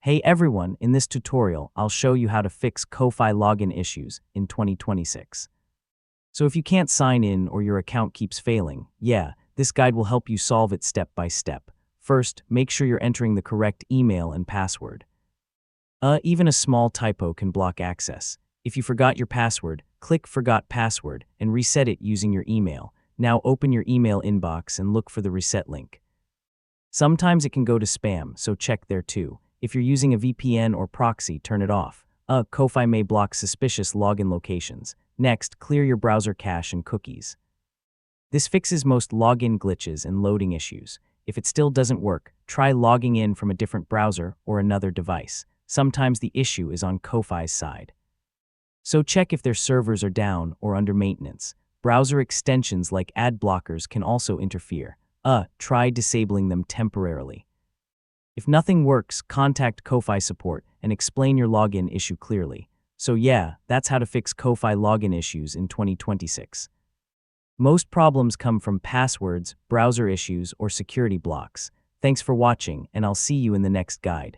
Hey everyone, in this tutorial, I'll show you how to fix Ko-Fi login issues in 2026. So if you can't sign in or your account keeps failing, this guide will help you solve it step by step. First, make sure you're entering the correct email and password. Even a small typo can block access. If you forgot your password, click Forgot Password and reset it using your email. Now open your email inbox and look for the reset link. Sometimes it can go to spam, so check there too. If you're using a VPN or proxy, turn it off. Ko-Fi may block suspicious login locations. Next, clear your browser cache and cookies. This fixes most login glitches and loading issues. If it still doesn't work, try logging in from a different browser or another device. Sometimes the issue is on Ko-Fi's side. So check if their servers are down or under maintenance. Browser extensions like ad blockers can also interfere. Try disabling them temporarily. If nothing works, contact Ko-Fi support and explain your login issue clearly. So that's how to fix Ko-Fi login issues in 2026. Most problems come from passwords, browser issues, or security blocks. Thanks for watching, and I'll see you in the next guide.